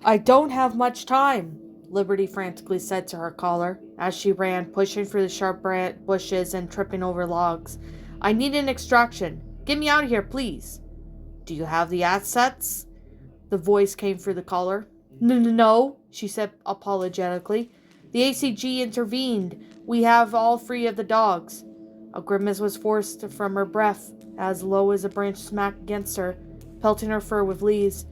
I don't have much time, Liberty frantically said to her caller as she ran, pushing through the sharp bushes and tripping over logs. I need an extraction. Get me out of here, please. Do you have the assets? The voice came through the collar. No, she said apologetically. The ACG intervened. We have all three of the dogs. A grimace was forced from her breath as low as a branch smacked against her, pelting her fur with leaves.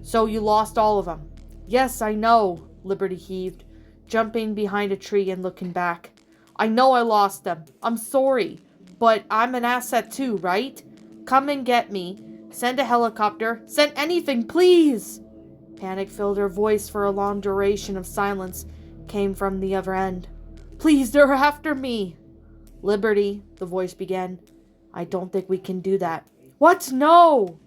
So you lost all of them. Yes, I know, Liberty heaved, jumping behind a tree and looking back. I know I lost them. I'm sorry. But I'm an asset too, right? Come and get me. Send a helicopter. Send anything, please! Panic filled her voice, for a long duration of silence came from the other end. Please, they're after me! Liberty, the voice began. I don't think we can do that. What? No!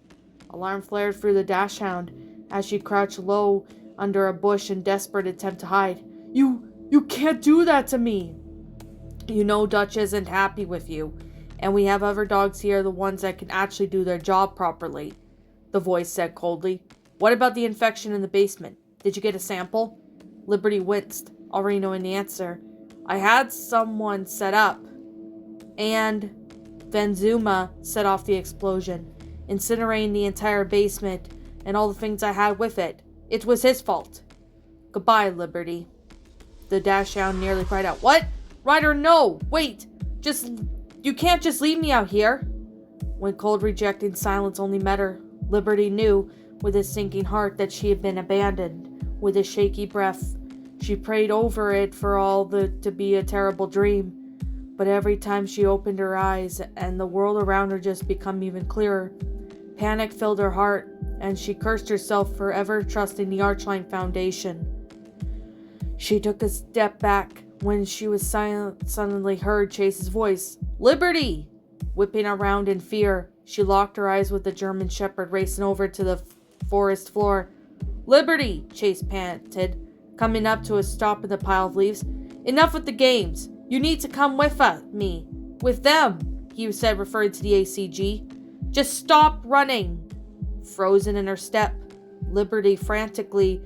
Alarm flared through the dachshund as she crouched low under a bush in desperate attempt to hide. You can't do that to me! You know Dutch isn't happy with you, and we have other dogs here, the ones that can actually do their job properly, the voice said coldly. What about the infection in the basement? Did you get a sample? Liberty winced, already knowing the answer. I had someone set up, and Van Zuma set off the explosion, incinerating the entire basement and all the things I had with it. It was his fault. Goodbye, Liberty. The dachshund nearly cried out. What? Ryder, no! Wait! You can't just leave me out here! When cold, rejecting silence only met her, Liberty knew, with a sinking heart, that she had been abandoned. With a shaky breath, she prayed over it for all to be a terrible dream. But every time she opened her eyes, and the world around her just became even clearer, panic filled her heart, and she cursed herself for ever trusting the Archline Foundation. She took a step back when she was suddenly heard Chase's voice. Liberty! Whipping around in fear, she locked her eyes with the German Shepherd racing over to the forest floor. Liberty! Chase panted, coming up to a stop in the pile of leaves. Enough with the games. You need to come with me. With them, he said, referring to the ACG. Just stop running. Frozen in her step, Liberty frantically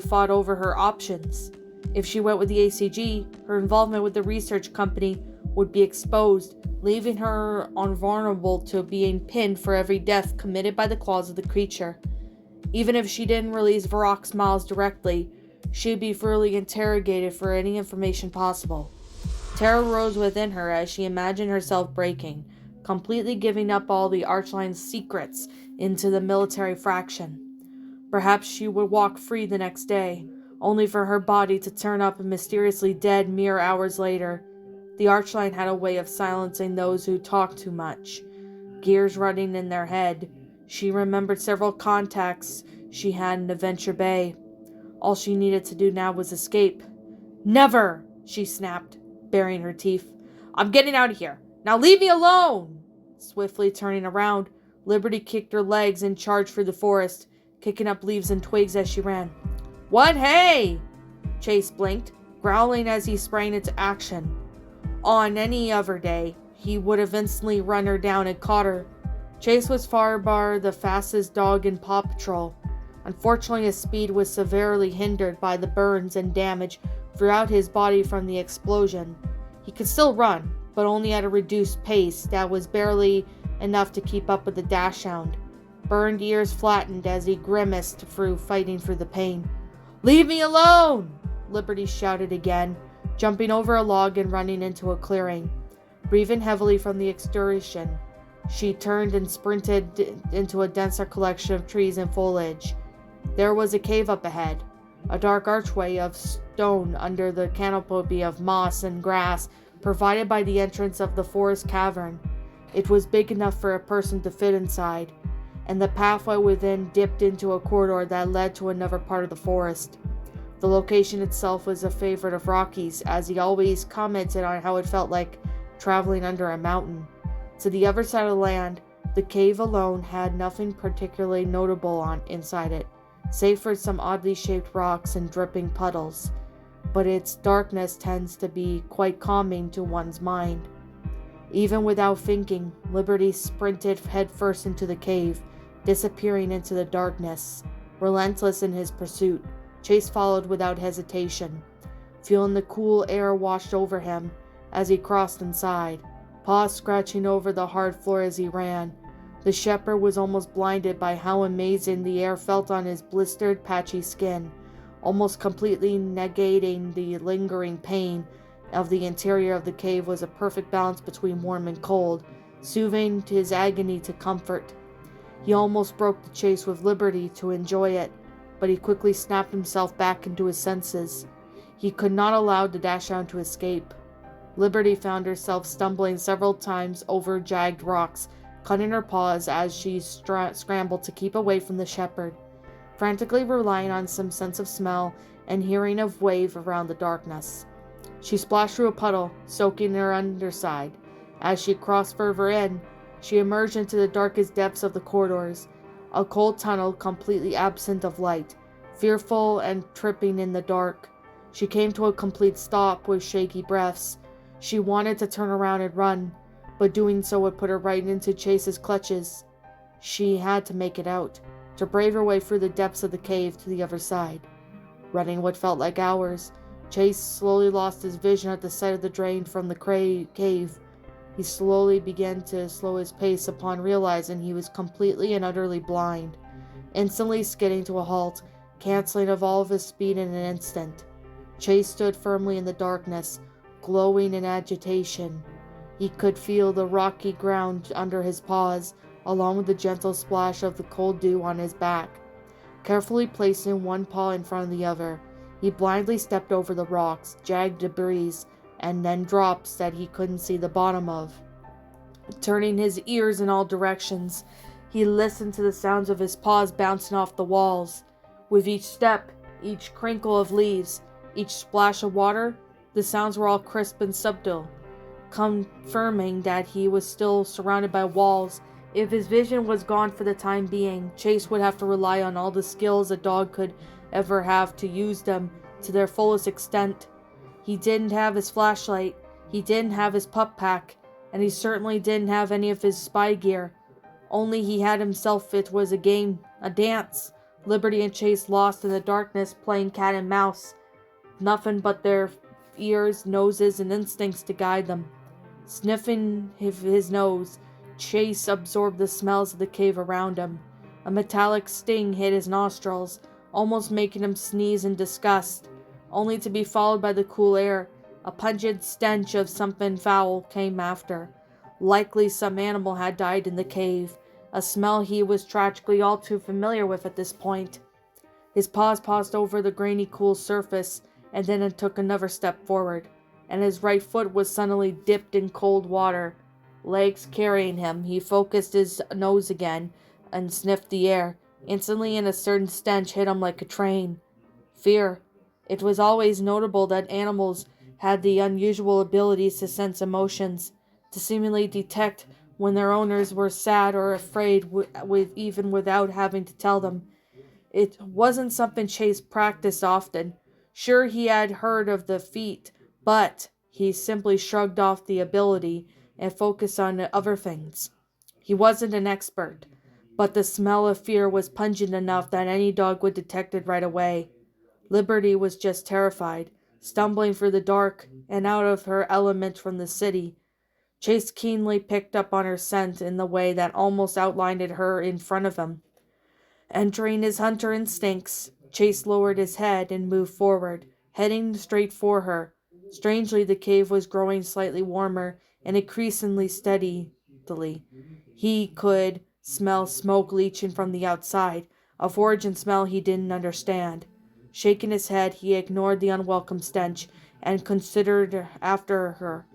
fought over her options. If she went with the ACG, her involvement with the research company would be exposed, leaving her invulnerable to being pinned for every death committed by the claws of the creature. Even if she didn't release Varrock's Miles directly, she'd be thoroughly interrogated for any information possible. Terror rose within her as she imagined herself breaking, completely giving up all the Archline's secrets into the military fraction. Perhaps she would walk free the next day, only for her body to turn up mysteriously dead mere hours later. The Archline had a way of silencing those who talked too much. Gears running in their head, she remembered several contacts she had in Adventure Bay. All she needed to do now was escape. Never! She snapped, baring her teeth. I'm getting out of here. Now leave me alone! Swiftly turning around, Liberty kicked her legs and charged through the forest, kicking up leaves and twigs as she ran. What? Hey! Chase blinked, growling as he sprang into action. On any other day, he would have instantly run her down and caught her. Chase was far the fastest dog in Paw Patrol. Unfortunately, his speed was severely hindered by the burns and damage throughout his body from the explosion. He could still run, but only at a reduced pace that was barely enough to keep up with the dachshund. Burned ears flattened as he grimaced fighting through the pain. Leave me alone! Liberty shouted again, jumping over a log and running into a clearing. Breathing heavily from the exertion, she turned and sprinted into a denser collection of trees and foliage. There was a cave up ahead, a dark archway of stone under the canopy of moss and grass provided by the entrance of the forest cavern. It was big enough for a person to fit inside, and the pathway within dipped into a corridor that led to another part of the forest. The location itself was a favorite of Rocky's, as he always commented on how it felt like traveling under a mountain. To the other side of the land, the cave alone had nothing particularly notable inside it, save for some oddly shaped rocks and dripping puddles. But its darkness tends to be quite calming to one's mind. Even without thinking, Liberty sprinted headfirst into the cave, disappearing into the darkness. Relentless in his pursuit, Chase followed without hesitation, feeling the cool air wash over him as he crossed inside, paws scratching over the hard floor as he ran. The shepherd was almost blinded by how amazing the air felt on his blistered, patchy skin, almost completely negating the lingering pain of the interior of the cave. Was a perfect balance between warm and cold, soothing his agony to comfort. He almost broke the chase with Liberty to enjoy it, but he quickly snapped himself back into his senses. He could not allow the dachshund to escape. Liberty found herself stumbling several times over jagged rocks, cutting her paws as she scrambled to keep away from the shepherd, frantically relying on some sense of smell and hearing of wave around the darkness. She splashed through a puddle, soaking her underside. As she crossed further in, she emerged into the darkest depths of the corridors, a cold tunnel completely absent of light. Fearful and tripping in the dark, she came to a complete stop with shaky breaths. She wanted to turn around and run, but doing so would put her right into Chase's clutches. She had to make it out, to brave her way through the depths of the cave to the other side. Running what felt like hours, Chase slowly lost his vision at the sight of the drain from the cave. He slowly began to slow his pace upon realizing he was completely and utterly blind, instantly skidding to a halt, canceling of all of his speed in an instant. Chase stood firmly in the darkness, glowing in agitation. He could feel the rocky ground under his paws, along with the gentle splash of the cold dew on his back. Carefully placing one paw in front of the other, he blindly stepped over the rocks, jagged debris, and then drops that he couldn't see the bottom of. Turning his ears in all directions, he listened to the sounds of his paws bouncing off the walls. With each step, each crinkle of leaves, each splash of water, the sounds were all crisp and subtle, confirming that he was still surrounded by walls. If his vision was gone for the time being, Chase would have to rely on all the skills a dog could ever have to use them to their fullest extent. He didn't have his flashlight, he didn't have his pup pack, and he certainly didn't have any of his spy gear. Only he had himself. It was a game, a dance. Liberty and Chase lost in the darkness, playing cat and mouse. Nothing but their ears, noses, and instincts to guide them. Sniffing his nose, Chase absorbed the smells of the cave around him. A metallic sting hit his nostrils, almost making him sneeze in disgust, only to be followed by the cool air. A pungent stench of something foul came after. Likely some animal had died in the cave, a smell he was tragically all too familiar with at this point. His paws paused over the grainy cool surface, and then it took another step forward, and his right foot was suddenly dipped in cold water. Legs carrying him, he focused his nose again and sniffed the air. Instantly, and a certain stench hit him like a train. Fear. It was always notable that animals had the unusual abilities to sense emotions, to seemingly detect when their owners were sad or afraid, even without having to tell them. It wasn't something Chase practiced often. Sure, he had heard of the feat, but he simply shrugged off the ability and focused on other things. He wasn't an expert, but the smell of fear was pungent enough that any dog would detect it right away. Liberty was just terrified, stumbling through the dark and out of her element from the city. Chase keenly picked up on her scent in the way that almost outlined her in front of him. Entering his hunter instincts, Chase lowered his head and moved forward, heading straight for her. Strangely, the cave was growing slightly warmer and increasingly steadily. He could smell smoke leaching from the outside, a origin smell he didn't understand. Shaking his head, he ignored the unwelcome stench and considered after her.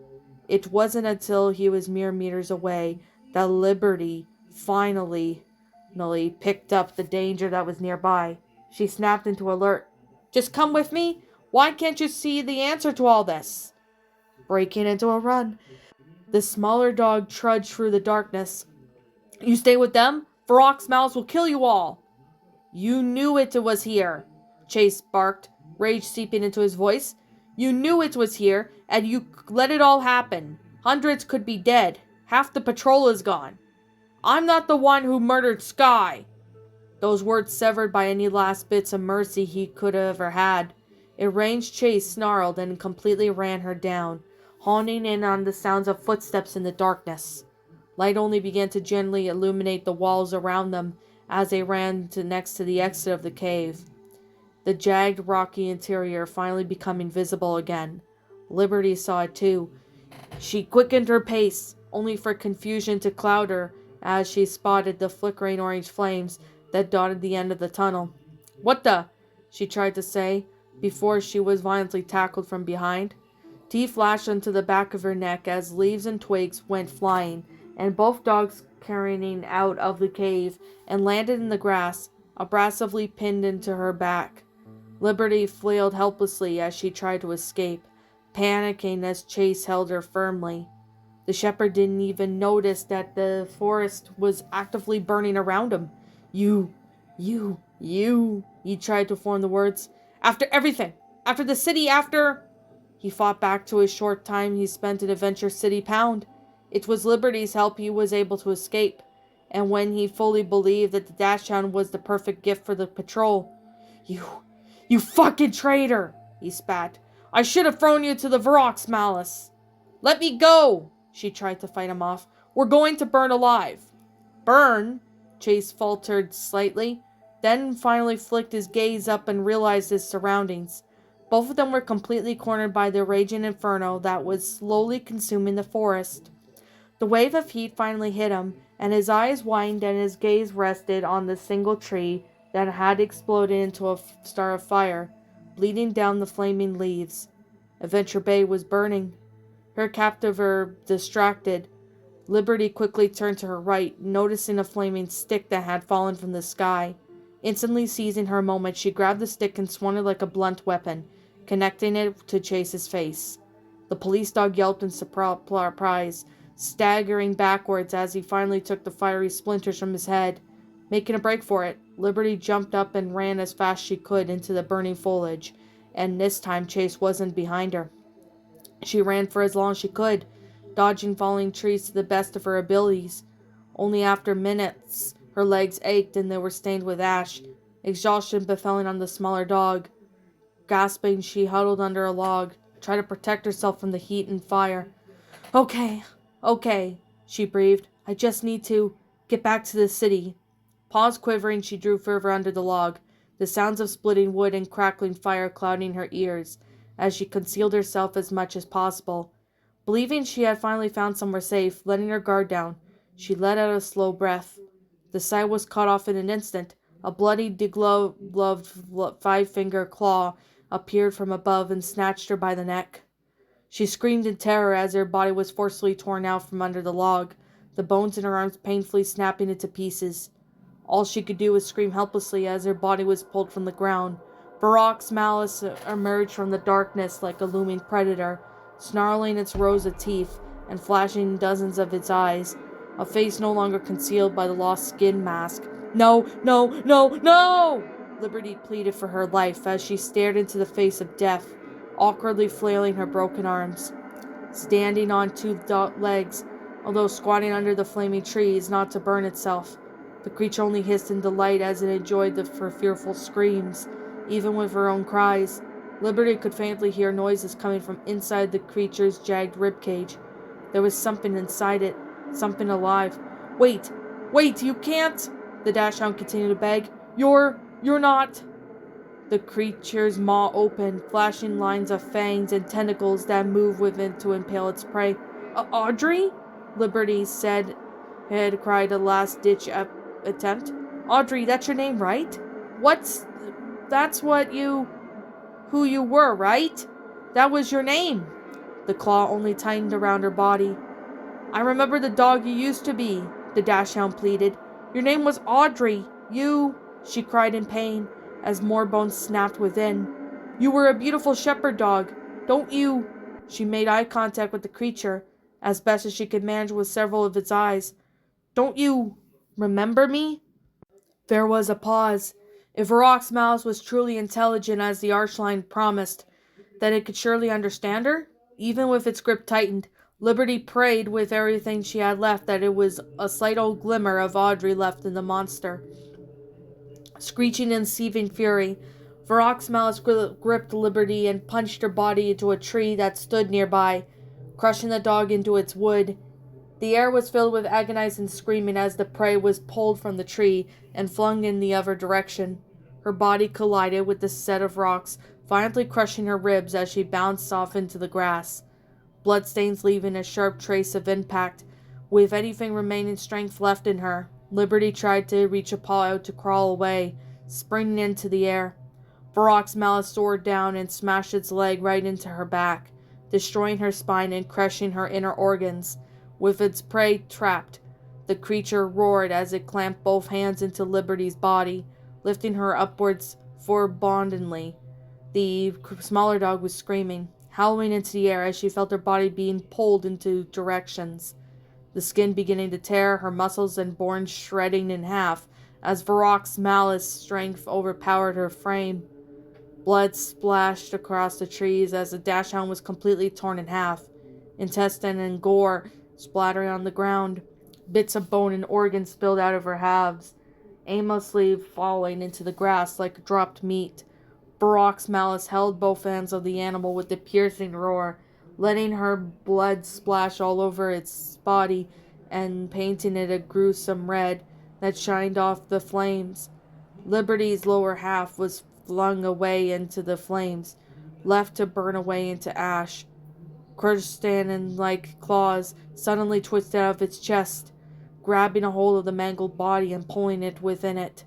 It wasn't until he was mere meters away that Liberty finally picked up the danger that was nearby. She snapped into alert. "Just come with me? Why can't you see the answer to all this?" Breaking into a run, the smaller dog trudged through the darkness. "You stay with them? Varrock's mouths will kill you all." "You knew it was here," Chase barked, rage seeping into his voice. "You knew it was here, and you let it all happen. Hundreds could be dead. Half the patrol is gone. I'm not the one who murdered Sky." those words severed by any last bits of mercy he could have ever had. Enraged Chase snarled and completely ran her down, honing in on the sounds of footsteps in the darkness. Light only began to gently illuminate the walls around them as they ran next to the exit of the cave, the jagged, rocky interior finally becoming visible again. Liberty saw it too. She quickened her pace, only for confusion to cloud her as she spotted the flickering orange flames that dotted the end of the tunnel. "What the?" she tried to say, before she was violently tackled from behind. Teeth flashed onto the back of her neck as leaves and twigs went flying, and both dogs careening out of the cave and landed in the grass, abrasively pinned into her back. Liberty flailed helplessly as she tried to escape, panicking as Chase held her firmly. The shepherd didn't even notice that the forest was actively burning around him. You, he tried to form the words. "After everything! After the city, after—" He fought back to his short time he spent in Adventure City Pound. It was Liberty's help he was able to escape, and when he fully believed that the Dachshund was the perfect gift for the patrol. You fucking traitor!" he spat. "I should have thrown you to the Varrock's malice." "Let me go!" she tried to fight him off. "We're going to burn alive." "Burn?" Chase faltered slightly, then finally flicked his gaze up and realized his surroundings. Both of them were completely cornered by the raging inferno that was slowly consuming the forest. The wave of heat finally hit him, and his eyes widened and his gaze rested on the single tree that had exploded into a star of fire, bleeding down the flaming leaves. Adventure Bay was burning. Her captor distracted, Liberty quickly turned to her right, noticing a flaming stick that had fallen from the sky. Instantly seizing her moment, she grabbed the stick and swung it like a blunt weapon, connecting it to Chase's face. The police dog yelped in surprise, staggering backwards as he finally took the fiery splinters from his head. Making a break for it, Liberty jumped up and ran as fast as she could into the burning foliage, and this time Chase wasn't behind her. She ran for as long as she could, dodging falling trees to the best of her abilities. Only after minutes, her legs ached and they were stained with ash. Exhaustion befalling on the smaller dog. Gasping, she huddled under a log, trying to protect herself from the heat and fire. Okay, she breathed. "I just need to get back to the city." Paws quivering, she drew further under the log, the sounds of splitting wood and crackling fire clouding her ears, as she concealed herself as much as possible. Believing she had finally found somewhere safe, letting her guard down, she let out a slow breath. The sight was cut off in an instant. A bloody, degloved five-finger claw appeared from above and snatched her by the neck. She screamed in terror as her body was forcibly torn out from under the log, the bones in her arms painfully snapping into pieces. All she could do was scream helplessly as her body was pulled from the ground. Varrock's malice emerged from the darkness like a looming predator, snarling its rows of teeth and flashing dozens of its eyes, a face no longer concealed by the lost skin mask. No! Liberty pleaded for her life as she stared into the face of death, awkwardly flailing her broken arms. Standing on two legs, although squatting under the flaming trees not to burn itself, the creature only hissed in delight as it enjoyed her fearful screams. Even with her own cries, Liberty could faintly hear noises coming from inside the creature's jagged ribcage. There was something inside it, something alive. Wait, you can't!" the dachshund continued to beg. You're not..." The creature's maw opened, flashing lines of fangs and tentacles that moved within to impale its prey. Audrey?" Liberty had cried a last-ditch attempt. "Audrey, that's your name, right? That's who you were, right? That was your name." The claw only tightened around her body. "I remember the dog you used to be," the dachshund pleaded. "Your name was Audrey. She cried in pain as more bones snapped within. "You were a beautiful shepherd dog. Don't you..." She made eye contact with the creature, as best as she could manage with several of its eyes. "Don't you remember me?" There was a pause. If Varrock's malice was truly intelligent as the Archline promised, then it could surely understand her? Even with its grip tightened, Liberty prayed with everything she had left that it was a slight old glimmer of Audrey left in the monster. Screeching in seething fury, Varrock's malice gripped Liberty and punched her body into a tree that stood nearby, crushing the dog into its wood. The air was filled with agonizing screaming as the prey was pulled from the tree and flung in the other direction. Her body collided with the set of rocks, violently crushing her ribs as she bounced off into the grass, bloodstains leaving a sharp trace of impact. With anything remaining strength left in her, Liberty tried to reach a paw out to crawl away, springing into the air. Varrock's malice soared down and smashed its leg right into her back, destroying her spine and crushing her inner organs. With its prey trapped, the creature roared as it clamped both hands into Liberty's body, lifting her upwards forlornly. The smaller dog was screaming, howling into the air as she felt her body being pulled into directions, the skin beginning to tear, her muscles and bones shredding in half as Varrock's malice strength overpowered her frame. Blood splashed across the trees as the dachshund was completely torn in half, intestine and gore splattering on the ground. Bits of bone and organs spilled out of her halves, aimlessly falling into the grass like dropped meat. Varrock's malice held both hands of the animal with a piercing roar, letting her blood splash all over its body and painting it a gruesome red that shined off the flames. Liberty's lower half was flung away into the flames, left to burn away into ash. Crustacean-like claws suddenly twisted out of its chest, grabbing a hold of the mangled body and pulling it within it.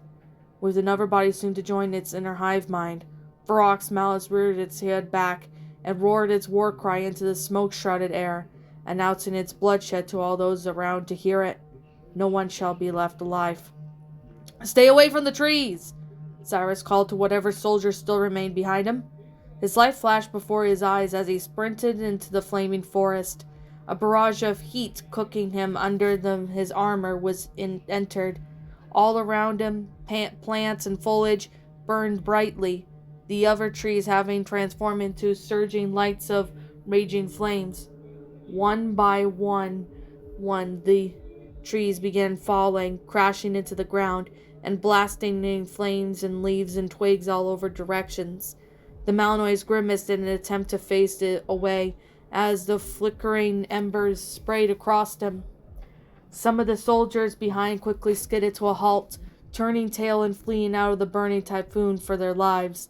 With another body soon to join its inner hive mind, Varrock's malice reared its head back and roared its war cry into the smoke-shrouded air, announcing its bloodshed to all those around to hear it. No one shall be left alive. "Stay away from the trees!" Cyrus called to whatever soldiers still remained behind him. His life flashed before his eyes as he sprinted into the flaming forest. A barrage of heat cooking him under his armor was entered. All around him, plants and foliage burned brightly, the other trees having transformed into surging lights of raging flames. One by one, the trees began falling, crashing into the ground, and blasting in flames and leaves and twigs all over directions. The Malinois grimaced in an attempt to face it away as the flickering embers sprayed across him. Some of the soldiers behind quickly skidded to a halt, turning tail and fleeing out of the burning typhoon for their lives.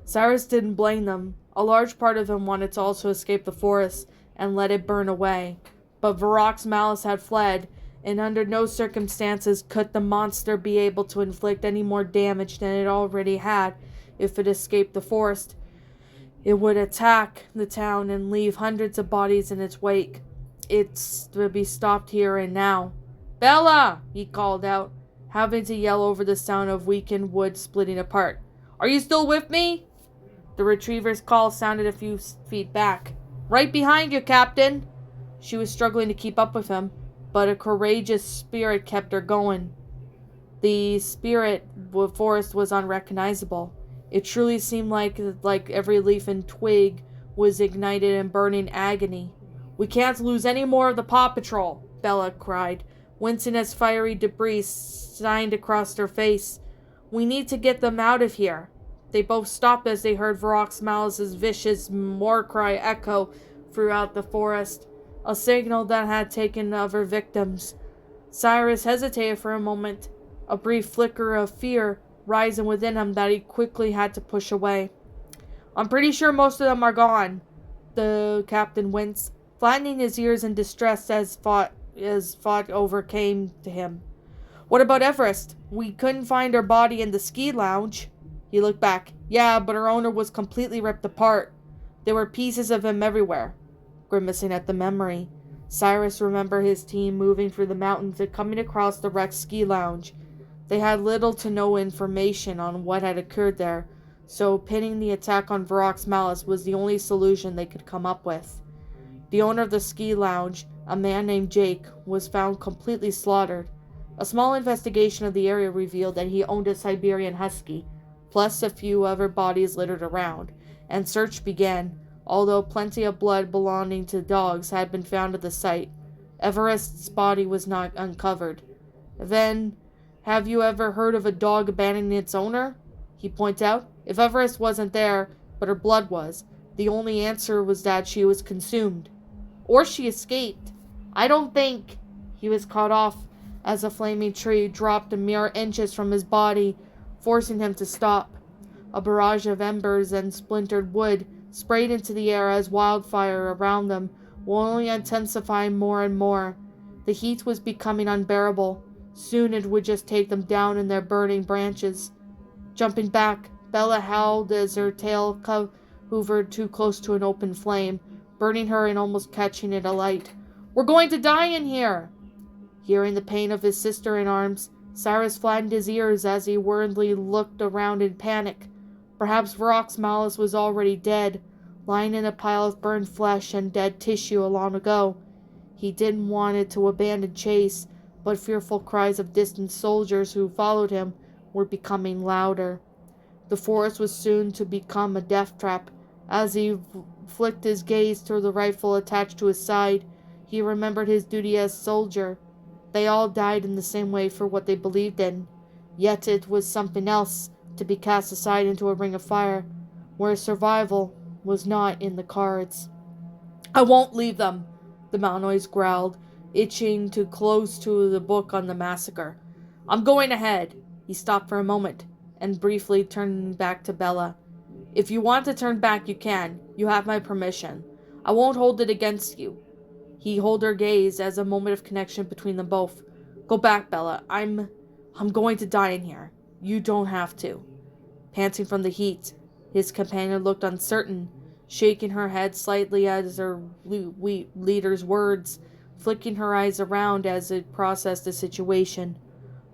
Cyrus didn't blame them. A large part of them wanted to also escape the forest and let it burn away. But Varrock's malice had fled, and under no circumstances could the monster be able to inflict any more damage than it already had if it escaped the forest. It would attack the town and leave hundreds of bodies in its wake. It's to be stopped here and now. "Bella!" he called out, having to yell over the sound of weakened wood splitting apart. "Are you still with me?" The retriever's call sounded a few feet back. "Right behind you, Captain." She was struggling to keep up with him, but a courageous spirit kept her going. The spirit forest was unrecognizable. It truly seemed like every leaf and twig was ignited in burning agony. "We can't lose any more of the Paw Patrol," Bella cried, wincing as fiery debris shined across her face. "We need to get them out of here." They both stopped as they heard Varrock's malice's vicious war cry echo throughout the forest, a signal that had taken other victims. Cyrus hesitated for a moment, a brief flicker of fear rising within him that he quickly had to push away. "I'm pretty sure most of them are gone," the captain winced, flattening his ears in distress as thought overcame to him. "What about Everest? We couldn't find her body in the ski lounge." He looked back. "Yeah, but her owner was completely ripped apart. There were pieces of him everywhere." Grimacing at the memory, Cyrus remembered his team moving through the mountains and coming across the wrecked ski lounge. They had little to no information on what had occurred there, so pinning the attack on Varrock's malice was the only solution they could come up with. The owner of the ski lounge, a man named Jake, was found completely slaughtered. A small investigation of the area revealed that he owned a Siberian husky, plus a few other bodies littered around, and search began, although plenty of blood belonging to dogs had been found at the site. Everest's body was not uncovered. Then Have you ever heard of a dog abandoning its owner? He pointed out. If Everest wasn't there, but her blood was, the only answer was that she was consumed. Or she escaped. I don't think. He was cut off as a flaming tree dropped a mere inches from his body, forcing him to stop. A barrage of embers and splintered wood sprayed into the air as wildfire around them, only intensifying more and more. The heat was becoming unbearable. Soon it would just take them down in their burning branches. Jumping back, Bella howled as her tail hovered too close to an open flame, burning her and almost catching it alight. We're going to die in here! Hearing the pain of his sister in arms, Cyrus flattened his ears as he worriedly looked around in panic. Perhaps Varrock's Malice was already dead, lying in a pile of burned flesh and dead tissue long ago. He didn't want it to abandon chase, but fearful cries of distant soldiers who followed him were becoming louder. The forest was soon to become a death trap. As he flicked his gaze toward the rifle attached to his side, he remembered his duty as soldier. They all died in the same way for what they believed in. Yet it was something else to be cast aside into a ring of fire, where survival was not in the cards. I won't leave them, the Malinois growled, itching to close to the book on the massacre. I'm going ahead. He stopped for a moment, and briefly turned back to Bella. If you want to turn back, you can. You have my permission. I won't hold it against you. He held her gaze as a moment of connection between them both. Go back, Bella. I'm going to die in here. You don't have to. Panting from the heat, his companion looked uncertain, shaking her head slightly at her leader's words, flicking her eyes around as it processed the situation.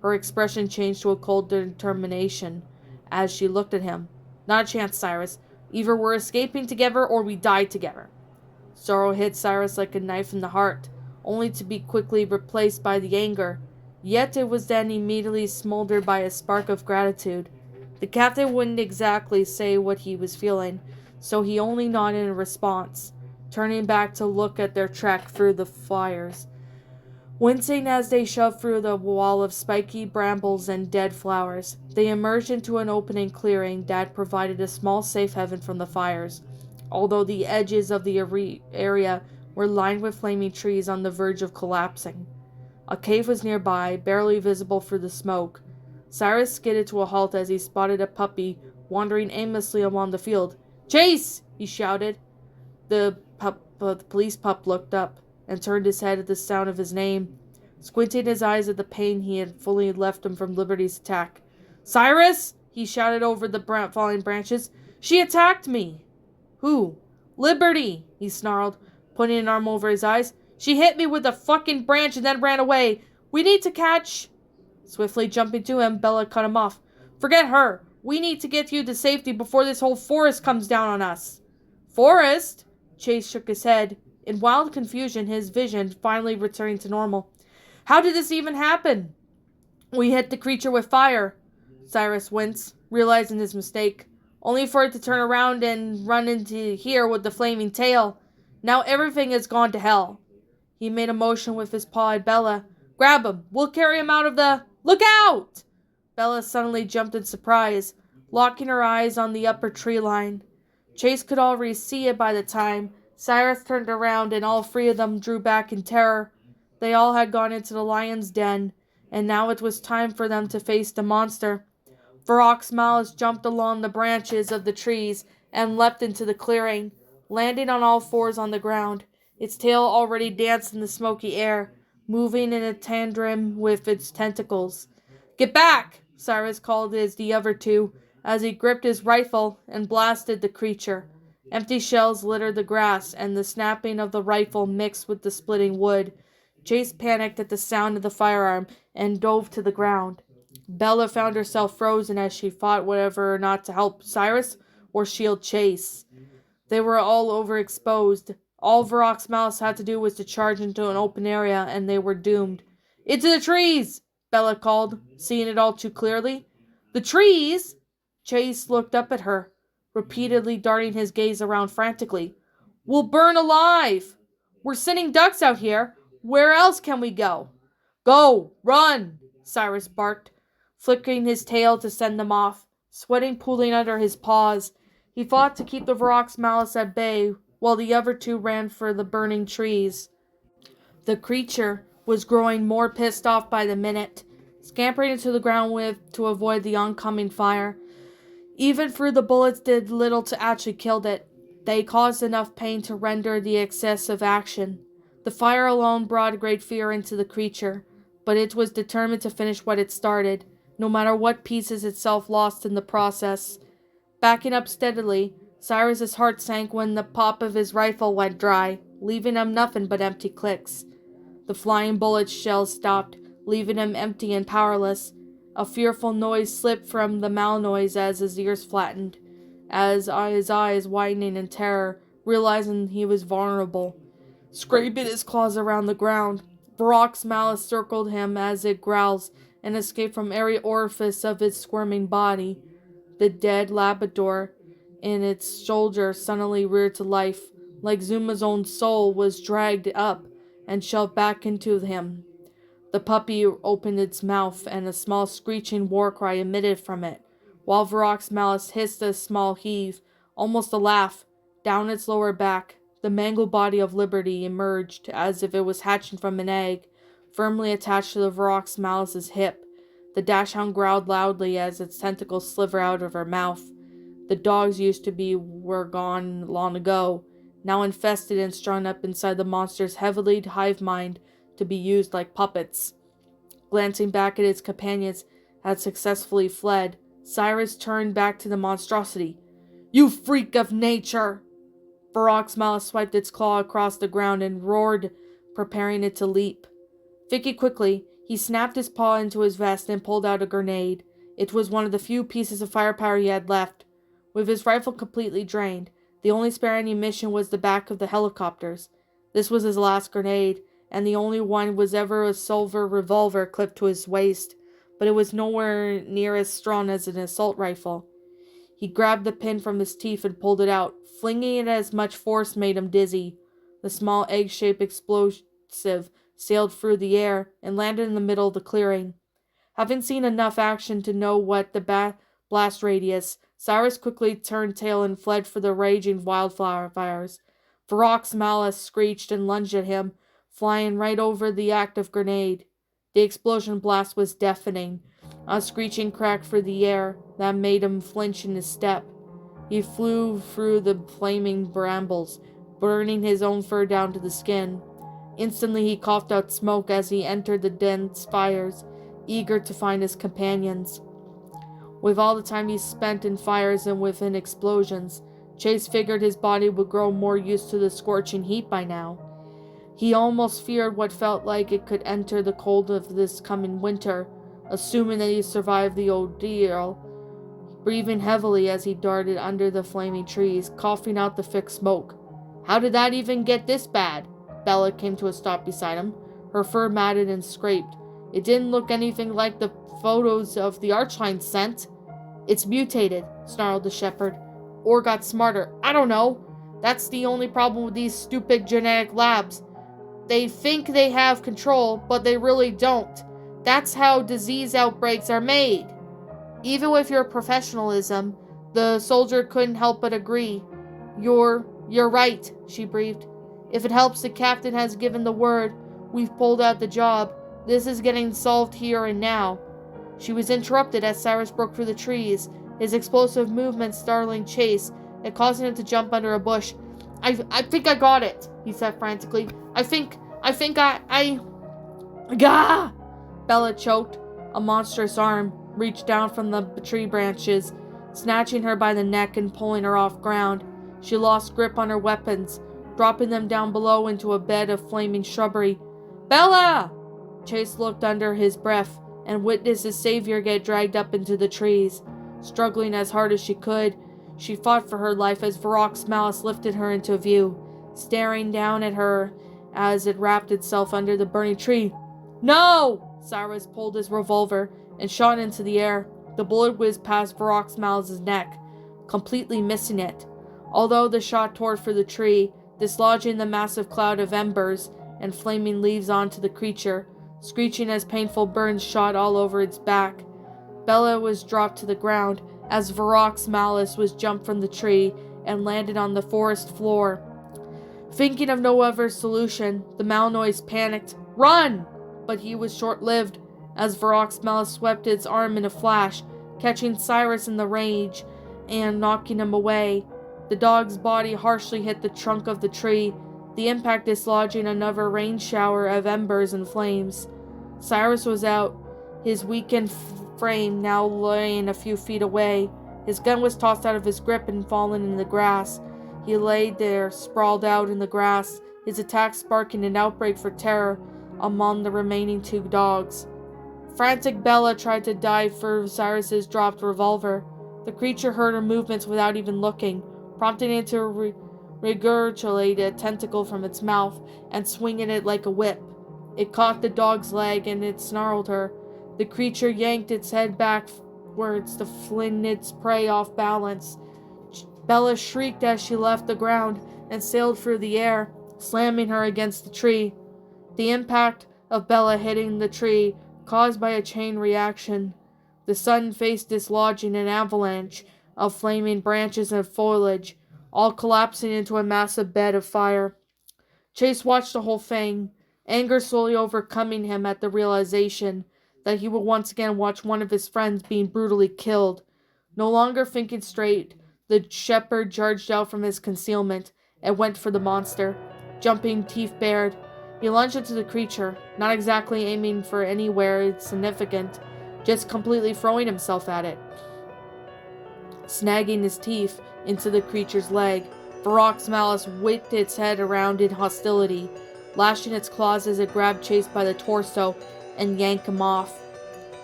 Her expression changed to a cold determination as she looked at him. Not a chance, Cyrus. Either we're escaping together or we die together. Sorrow hit Cyrus like a knife in the heart, only to be quickly replaced by the anger. Yet it was then immediately smoldered by a spark of gratitude. The captain wouldn't exactly say what he was feeling, so he only nodded in response, turning back to look at their trek through the fires. Wincing as they shoved through the wall of spiky brambles and dead flowers, they emerged into an opening clearing that provided a small safe haven from the fires, although the edges of the area were lined with flaming trees on the verge of collapsing. A cave was nearby, barely visible through the smoke. Cyrus skidded to a halt as he spotted a puppy wandering aimlessly along the field. Chase! He shouted. The police pup looked up and turned his head at the sound of his name, squinting his eyes at the pain he had fully left him from Liberty's attack. Cyrus! He shouted over the falling branches. She attacked me! Who? Liberty! He snarled, putting an arm over his eyes. She hit me with a fucking branch and then ran away. We need to catch... Swiftly jumping to him, Bella cut him off. Forget her. We need to get you to safety before this whole forest comes down on us. Forest? Chase shook his head, in wild confusion, his vision finally returning to normal. How did this even happen? We hit the creature with fire. Cyrus winced, realizing his mistake, only for it to turn around and run into here with the flaming tail. Now everything has gone to hell. He made a motion with his paw at Bella. Grab him. We'll carry him out of the... Look out! Bella suddenly jumped in surprise, locking her eyes on the upper tree line. Chase could already see it by the time Cyrus turned around, and all three of them drew back in terror. They all had gone into the lion's den, and now it was time for them to face the monster. Varrock's Malice jumped along the branches of the trees and leapt into the clearing, landing on all fours on the ground. Its tail already danced in the smoky air, moving in a tandem with its tentacles. Get back! Cyrus called as the other two, as he gripped his rifle and blasted the creature. Empty shells littered the grass, and the snapping of the rifle mixed with the splitting wood. Chase panicked at the sound of the firearm and dove to the ground. Bella found herself frozen as she fought whether or not to help Cyrus or shield Chase. They were all overexposed. All Varrock's Malice had to do was to charge into an open area, and they were doomed. Into the trees! Bella called, seeing it all too clearly. The trees? Chase looked up at her, repeatedly darting his gaze around frantically. We'll burn alive! We're sitting ducks out here. Where else can we go? Go! Run! Cyrus barked, flicking his tail to send them off, sweating pooling under his paws. He fought to keep the Varrock's malice at bay, while the other two ran for the burning trees. The creature was growing more pissed off by the minute, scampering into the ground to avoid the oncoming fire. Even though the bullets did little to actually kill it, they caused enough pain to render the excessive action. The fire alone brought great fear into the creature, but it was determined to finish what it started, no matter what pieces itself lost in the process. Backing up steadily, Cyrus's heart sank when the pop of his rifle went dry, leaving him nothing but empty clicks. The flying bullet shells stopped, leaving him empty and powerless. A fearful noise slipped from the malnoise as his ears flattened, as his eyes widening in terror, realizing he was vulnerable. Scraping his claws around the ground, Varrock's malice circled him as it growls and escaped from every orifice of its squirming body. The dead Labrador in its shoulder suddenly reared to life, like Zuma's own soul was dragged up and shoved back into him. The puppy opened its mouth, and a small screeching war cry emitted from it, while Varrock's malice hissed a small heave, almost a laugh. Down its lower back, the mangled body of Liberty emerged as if it was hatching from an egg, firmly attached to the Varrock's malice's hip. The dachshund growled loudly as its tentacles slithered out of her mouth. The dogs were gone long ago, now infested and strung up inside the monster's heavily hive mind to be used like puppets. Glancing back at his companions had successfully fled, Cyrus turned back to the monstrosity. "You freak of nature!" Varrock's malice swiped its claw across the ground and roared, preparing it to leap. Thinking quickly, he snapped his paw into his vest and pulled out a grenade. It was one of the few pieces of firepower he had left. With his rifle completely drained, the only spare ammunition was the back of the helicopters. This was his last grenade, and the only one was ever a silver revolver clipped to his waist, but it was nowhere near as strong as an assault rifle. He grabbed the pin from his teeth and pulled it out, flinging it as much force made him dizzy. The small egg-shaped explosive sailed through the air and landed in the middle of the clearing. Having seen enough action to know what the blast radius, Cyrus quickly turned tail and fled for the raging wildflower fires. Varrock's malice screeched and lunged at him, flying right over the active grenade. The explosion blast was deafening, a screeching crack through the air that made him flinch in his step. He flew through the flaming brambles, burning his own fur down to the skin. Instantly he coughed out smoke as he entered the dense fires, eager to find his companions. With all the time he spent in fires and within explosions, Chase figured his body would grow more used to the scorching heat by now. He almost feared what felt like it could enter the cold of this coming winter, assuming that he survived the ordeal, breathing heavily as he darted under the flaming trees, coughing out the thick smoke. "How did that even get this bad?" Bella came to a stop beside him, her fur matted and scraped. "It didn't look anything like the photos of the Archline sent." "It's mutated," snarled the shepherd. "Or got smarter. I don't know. That's the only problem with these stupid genetic labs. They think they have control, but they really don't. That's how disease outbreaks are made." Even with your professionalism, the soldier couldn't help but agree. You're right," she breathed. "If it helps, the captain has given the word. We've pulled out the job. This is getting solved here and now." She was interrupted as Cyrus broke through the trees, his explosive movement startling Chase and causing him to jump under a bush. I think I got it," he said frantically. I think I... Gah! Bella choked. A monstrous arm reached down from the tree branches, snatching her by the neck and pulling her off ground. She lost grip on her weapons, dropping them down below into a bed of flaming shrubbery. "Bella!" Chase looked under his breath and witnessed his savior get dragged up into the trees. Struggling as hard as she could, she fought for her life as Varrock's malice lifted her into view, staring down at her as it wrapped itself under the burning tree. "No!" Cyrus pulled his revolver and shot into the air. The bullet whizzed past Varrock's malice's neck, completely missing it. Although the shot tore through the tree, dislodging the massive cloud of embers and flaming leaves onto the creature, screeching as painful burns shot all over its back. Bella was dropped to the ground as Varrock's Malice was jumped from the tree and landed on the forest floor. Thinking of no other solution, the Malinois panicked. Run! But he was short-lived, as Varrock's Malice swept its arm in a flash, catching Cyrus in the rage and knocking him away. The dog's body harshly hit the trunk of the tree, the impact dislodging another rain shower of embers and flames. Cyrus was out, his weakened frame now laying a few feet away. His gun was tossed out of his grip and fallen in the grass. He lay there, sprawled out in the grass, his attack sparking an outbreak for terror among the remaining two dogs. Frantic Bella tried to dive for Cyrus's dropped revolver. The creature heard her movements without even looking, prompting it to regurgitate a tentacle from its mouth and swinging it like a whip. It caught the dog's leg and it snarled her. The creature yanked its head backwards to fling its prey off balance. Bella shrieked as she left the ground and sailed through the air, slamming her against the tree. The impact of Bella hitting the tree caused by a chain reaction. The sudden face dislodging an avalanche of flaming branches and foliage, all collapsing into a massive bed of fire. Chase watched the whole thing, anger slowly overcoming him at the realization that he would once again watch one of his friends being brutally killed. No longer thinking straight, the shepherd charged out from his concealment and went for the monster. Jumping, teeth bared, he lunged into the creature, not exactly aiming for anywhere significant, just completely throwing himself at it. Snagging his teeth into the creature's leg, Varrock's Malice whipped its head around in hostility, lashing its claws as it grabbed Chase by the torso and yanked him off.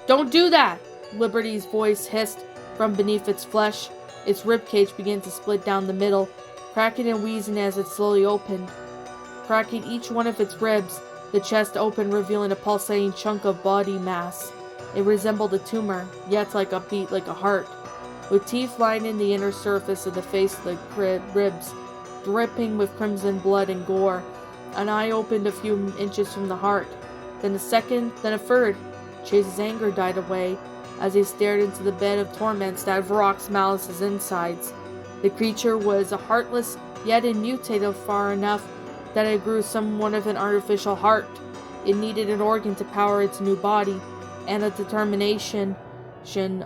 "Don't do that!" Liberty's voice hissed from beneath its flesh. Its ribcage began to split down the middle, cracking and wheezing as it slowly opened. Cracking each one of its ribs, the chest opened, revealing a pulsating chunk of body mass. It resembled a tumor, yet like a heart, with teeth lining the inner surface of the face of the ribs, dripping with crimson blood and gore. An eye opened a few inches from the heart, then a second, then a third. Chase's anger died away as he stared into the bed of torments that Varrock's Malice's insides. The creature was heartless, yet it mutated far enough that it grew somewhat of an artificial heart. It needed an organ to power its new body, and a determination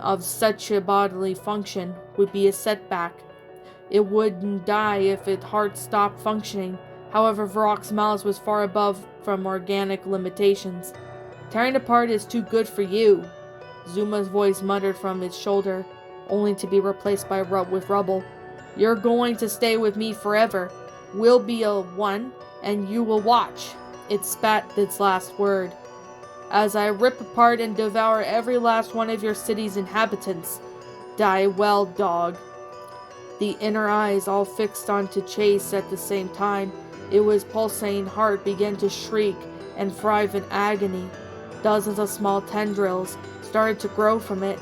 of such a bodily function would be a setback. It wouldn't die if its heart stopped functioning. However, Varrock's Malice was far above from organic limitations. "Tearing apart is too good for you," Zuma's voice muttered from its shoulder, only to be replaced by with rubble. "You're going to stay with me forever. We'll be one, and you will watch." It spat its last word. "As I rip apart and devour every last one of your city's inhabitants. Die well, dog." The inner eyes all fixed onto Chase at the same time. It was pulsating heart began to shriek and thrive in agony. Dozens of small tendrils started to grow from it,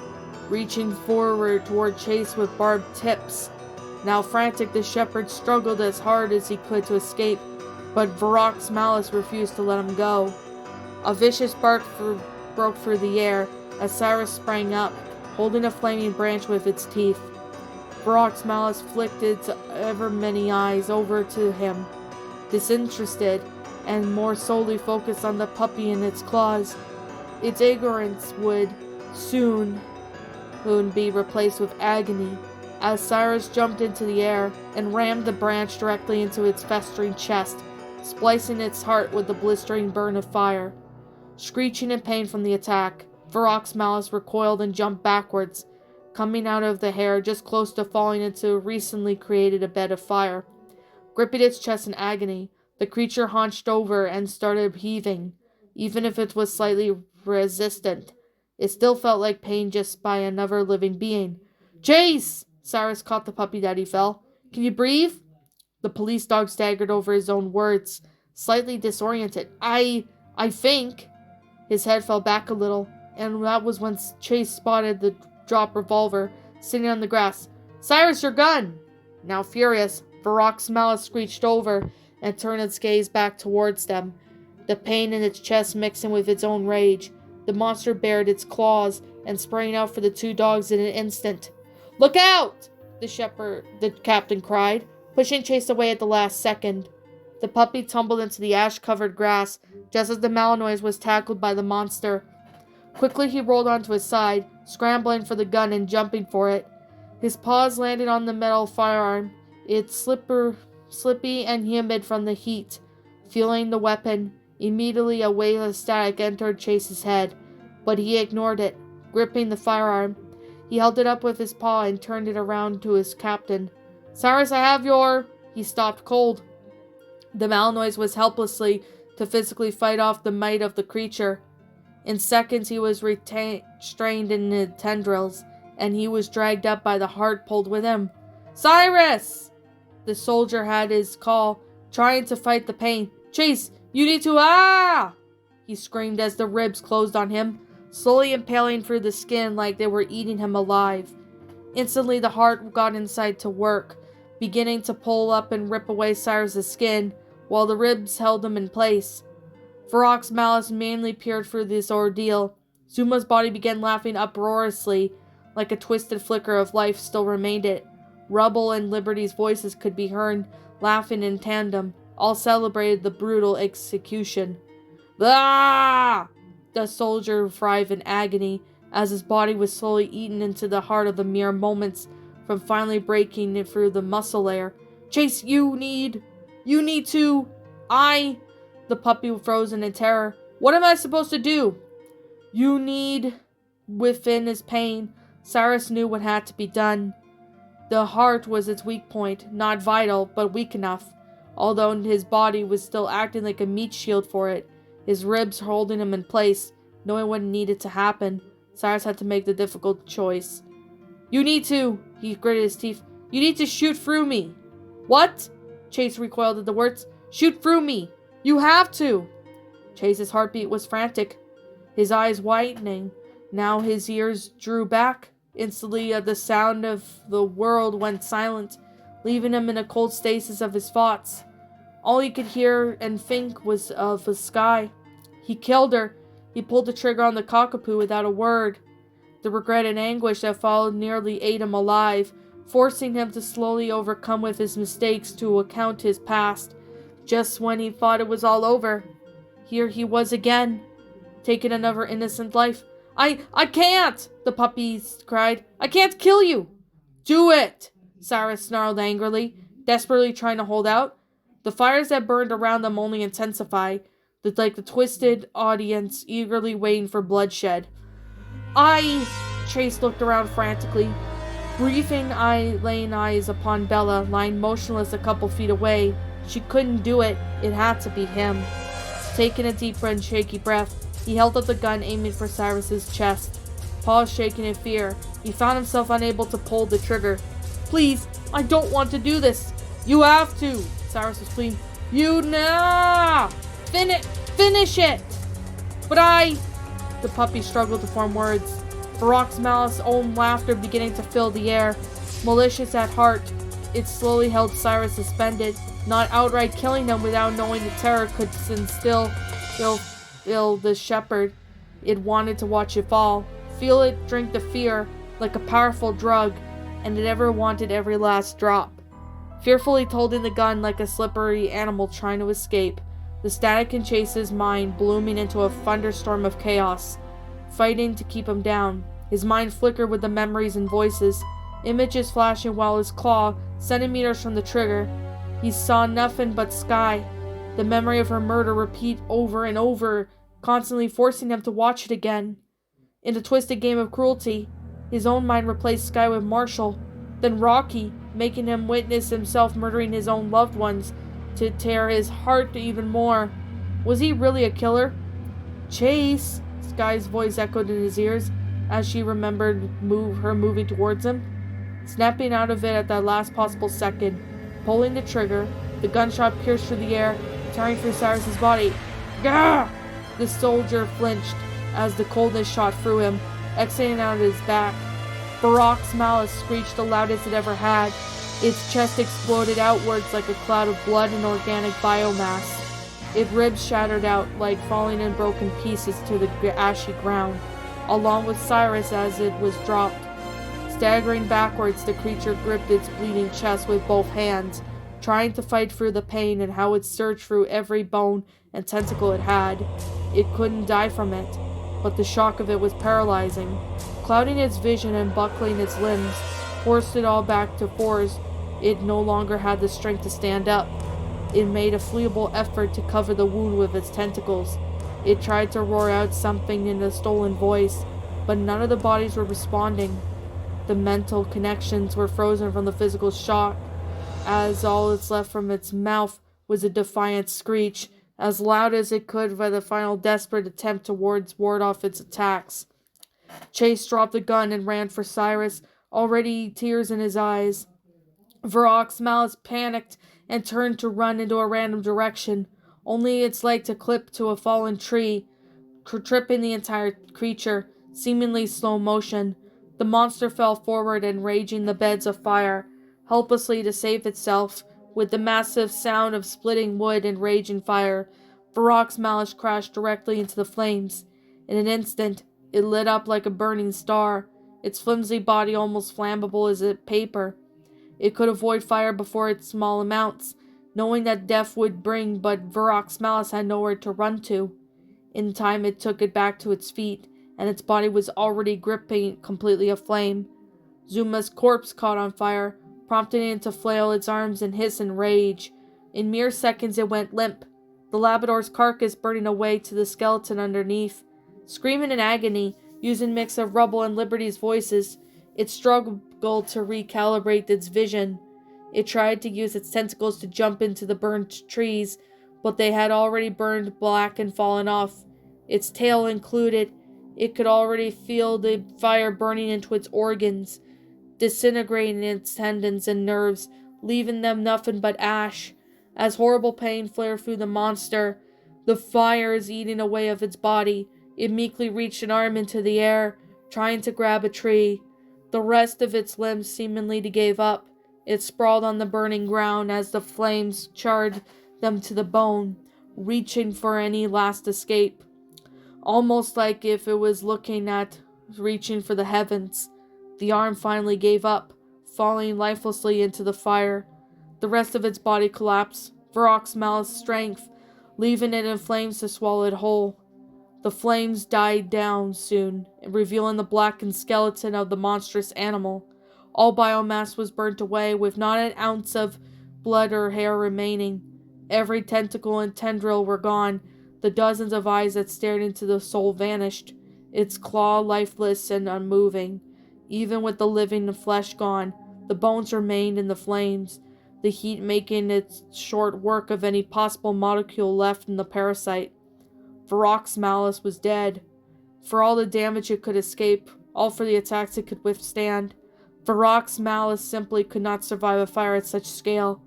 reaching forward toward Chase with barbed tips. Now frantic, the shepherd struggled as hard as he could to escape, but Varrock's Malice refused to let him go. A vicious bark broke through the air as Cyrus sprang up, holding a flaming branch with its teeth. Varrock's Malice flicked its ever many eyes over to him, disinterested and more solely focused on the puppy in its claws. Its ignorance would soon be replaced with agony as Cyrus jumped into the air and rammed the branch directly into its festering chest, splicing its heart with the blistering burn of fire. Screeching in pain from the attack, Varrock's Malice recoiled and jumped backwards, coming out of the hair just close to falling into a recently created bed of fire. Gripping its chest in agony, the creature hunched over and started heaving. Even if it was slightly resistant, it still felt like pain just by another living being. "Chase!" Cyrus caught the puppy that he fell. "Can you breathe?" The police dog staggered over his own words, slightly disoriented. I think." His head fell back a little, and that was when Chase spotted the dropped revolver sitting on the grass. "Cyrus, your gun!" Now furious, Varrock's Malice screeched over and turned its gaze back towards them, the pain in its chest mixing with its own rage. The monster bared its claws, and sprang out for the two dogs in an instant. "Look out!" the captain cried, pushing Chase away at the last second. The puppy tumbled into the ash-covered grass just as the Malinois was tackled by the monster. Quickly he rolled onto his side, scrambling for the gun and jumping for it. His paws landed on the metal firearm, its slippy and humid from the heat. Feeling the weapon, immediately a wave of static entered Chase's head, but he ignored it. Gripping the firearm, he held it up with his paw and turned it around to his captain. "Cyrus, I have your—" He stopped cold. The Malinois was helplessly to physically fight off the might of the creature. In seconds he was restrained in the tendrils, and he was dragged up by the heart pulled with him. "Cyrus!" The soldier had his call, trying to fight the pain. "Chase, you need to— Ah!" He screamed as the ribs closed on him, slowly impaling through the skin like they were eating him alive. Instantly the heart got inside to work, beginning to pull up and rip away Cyrus's skin, while the ribs held him in place. Farrak's malice mainly peered through this ordeal. Zuma's body began laughing uproariously, like a twisted flicker of life still remained it. Rubble and Liberty's voices could be heard, laughing in tandem. All celebrated the brutal execution. "Ah!" The soldier writhed in agony, as his body was slowly eaten into the heart of the mere moments from finally breaking it through the muscle layer. "Chase, you need to— The puppy frozen in terror. "What am I supposed to do?" "You need—" Within his pain, Cyrus knew what had to be done. The heart was its weak point, not vital, but weak enough. Although his body was still acting like a meat shield for it, his ribs holding him in place, knowing what needed to happen, Cyrus had to make the difficult choice. "You need to—" He gritted his teeth. "You need to shoot through me." "What?" Chase recoiled at the words. "Shoot through me! You have to!" Chase's heartbeat was frantic, his eyes widening. Now his ears drew back. Instantly, the sound of the world went silent, leaving him in a cold stasis of his thoughts. All he could hear and think was of the sky. He killed her. He pulled the trigger on the cockapoo without a word. The regret and anguish that followed nearly ate him alive, forcing him to slowly overcome with his mistakes to account his past. Just when he thought it was all over, here he was again, taking another innocent life. I can't!" the puppies cried. "I can't kill you!" "Do it!" Cyrus snarled angrily, desperately trying to hold out. The fires that burned around them only intensified, like the twisted audience eagerly waiting for bloodshed. Chase looked around frantically, laying eyes upon Bella, lying motionless a couple feet away. She couldn't do it. It had to be him. Taking a deep and shaky breath, he held up the gun, aiming for Cyrus's chest. Paws shaking in fear, he found himself unable to pull the trigger. "Please, I don't want to do this." "You have to," Cyrus was pleading. Finish it!" "But The puppy struggled to form words. Farrak's malice's own laughter beginning to fill the air. Malicious at heart, it slowly held Cyrus suspended, not outright killing him without knowing the terror could instill the shepherd. It wanted to watch it fall, feel it drink the fear like a powerful drug, and it ever wanted every last drop. Fearfully holding the gun like a slippery animal trying to escape, the static in Chase's mind blooming into a thunderstorm of chaos, fighting to keep him down. His mind flickered with the memories and voices, images flashing while his claw, centimeters from the trigger. He saw nothing but sky. The memory of her murder repeat over and over, constantly forcing him to watch it again. In the twisted game of cruelty, his own mind replaced Sky with Marshall, then Rocky, making him witness himself murdering his own loved ones to tear his heart even more. Was he really a killer? "Chase!" Sky's voice echoed in his ears as she remembered her moving towards him. Snapping out of it at that last possible second, pulling the trigger, the gunshot pierced through the air, tearing through Cyrus's body. Gah! The soldier flinched as the coldness shot through him, exhaling out of his back. Farrak's malice screeched the loudest it ever had. Its chest exploded outwards like a cloud of blood and organic biomass. Its ribs shattered out like falling in broken pieces to the ashy ground. along with Cyrus as it was dropped. Staggering backwards, the creature gripped its bleeding chest with both hands, trying to fight through the pain and how it surged through every bone and tentacle it had. It couldn't die from it, but the shock of it was paralyzing, clouding its vision and buckling its limbs, forced it all back to force. It no longer had the strength to stand up. It made a feeble effort to cover the wound with its tentacles. It tried to roar out something in a stolen voice, but none of the bodies were responding. The mental connections were frozen from the physical shock, as all that's left from its mouth was a defiant screech, as loud as it could by the final desperate attempt to ward off its attacks. Chase dropped the gun and ran for Cyrus, already tears in his eyes. Varrock's Malice panicked and turned to run into a random direction, only its leg to clip to a fallen tree, tripping the entire creature, seemingly slow motion. The monster fell forward and raging the beds of fire, helplessly to save itself. With the massive sound of splitting wood and raging fire, Varrock's Malice crashed directly into the flames. In an instant, it lit up like a burning star, its flimsy body almost flammable as a paper. It could avoid fire before its small amounts, knowing that death would bring, but Varrock's Malice had nowhere to run to. In time, it took it back to its feet, and its body was already gripping completely aflame. Zuma's corpse caught on fire, prompting it to flail its arms and hiss in rage. In mere seconds it went limp, the Labrador's carcass burning away to the skeleton underneath. Screaming in agony, using a mix of Rubble and Liberty's voices, it struggled to recalibrate its vision. It tried to use its tentacles to jump into the burnt trees, but they had already burned black and fallen off. Its tail included, it could already feel the fire burning into its organs, disintegrating its tendons and nerves, leaving them nothing but ash. As horrible pain flared through the monster, the fires eating away of its body, it meekly reached an arm into the air, trying to grab a tree. The rest of its limbs seemingly gave up. It sprawled on the burning ground as the flames charred them to the bone, reaching for any last escape. Almost like if it was reaching for the heavens. The arm finally gave up, falling lifelessly into the fire. The rest of its body collapsed, Varrock's Malice strength, leaving it in flames to swallow it whole. The flames died down soon, revealing the blackened skeleton of the monstrous animal. All biomass was burnt away, with not an ounce of blood or hair remaining. Every tentacle and tendril were gone. The dozens of eyes that stared into the soul vanished, its claw lifeless and unmoving. Even with the living flesh gone, the bones remained in the flames, the heat making it short work of any possible molecule left in the parasite. Varrock's Malice was dead. For all the damage it could escape, all for the attacks it could withstand, Varrock's Malice simply could not survive a fire at such scale.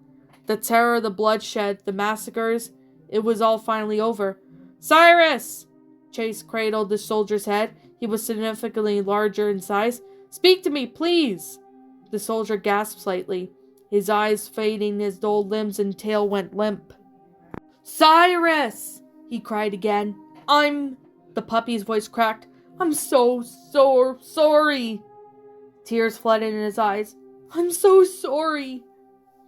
The terror, the bloodshed, the massacres, it was all finally over. "Cyrus!" Chase cradled the soldier's head. He was significantly larger in size. "Speak to me, please!" The soldier gasped slightly, his eyes fading as dull limbs and tail went limp. "Cyrus!" he cried again. The puppy's voice cracked. "I'm so sorry." Tears flooded in his eyes. "I'm so sorry."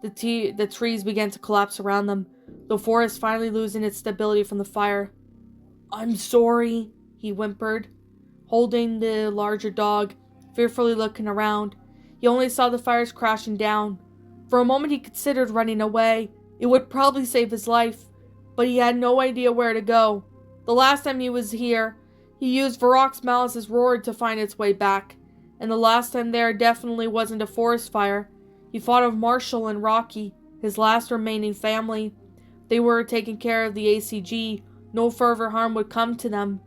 The trees began to collapse around them, the forest finally losing its stability from the fire. "I'm sorry," he whimpered, holding the larger dog, fearfully looking around. He only saw the fires crashing down. For a moment he considered running away. It would probably save his life, but he had no idea where to go. The last time he was here, he used Varrock's Malice's roar to find its way back, and the last time there definitely wasn't a forest fire. He thought of Marshall and Rocky, his last remaining family. They were taking care of the ACG. No further harm would come to them.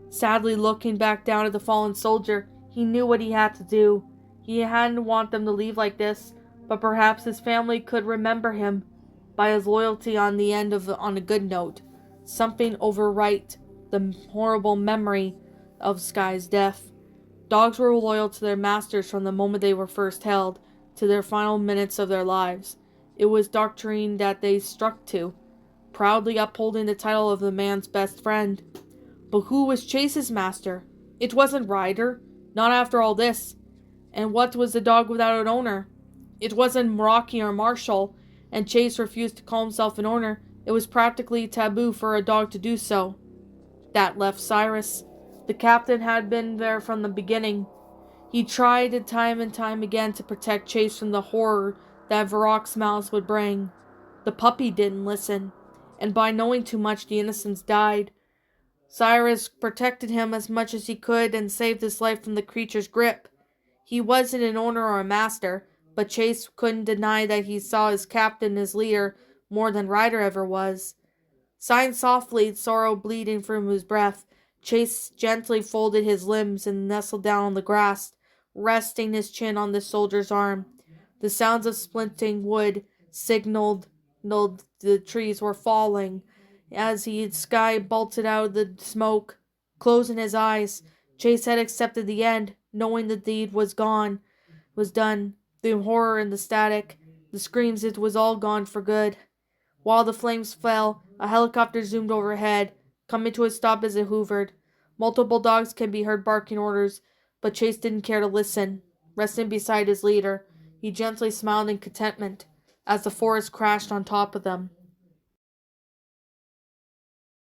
Sadly looking back down at the fallen soldier, he knew what he had to do. He hadn't want them to leave like this, but perhaps his family could remember him by his loyalty on a good note. Something overwrite the horrible memory of Sky's death. Dogs were loyal to their masters from the moment they were first held to their final minutes of their lives. It was doctrine that they stuck to, proudly upholding the title of the man's best friend. But who was Chase's master? It wasn't Ryder. Not after all this. And what was a dog without an owner? It wasn't Rocky or Marshall, and Chase refused to call himself an owner. It was practically taboo for a dog to do so. That left Cyrus. The captain had been there from the beginning. He tried time and time again to protect Chase from the horror that Varrock's malice would bring. The puppy didn't listen, and by knowing too much, the innocents died. Cyrus protected him as much as he could and saved his life from the creature's grip. He wasn't an owner or a master, but Chase couldn't deny that he saw his captain, his leader, more than Ryder ever was. Sighing softly, sorrow bleeding from his breath, Chase gently folded his limbs and nestled down on the grass, resting his chin on the soldier's arm. The sounds of splinting wood signaled the trees were falling. As the sky bolted out of the smoke, closing his eyes, Chase had accepted the end, knowing the deed was done. The horror and the static, the screams, it was all gone for good. While the flames fell, a helicopter zoomed overhead, coming to a stop as it hovered. Multiple dogs can be heard barking orders, but Chase didn't care to listen. Resting beside his leader, he gently smiled in contentment as the forest crashed on top of them.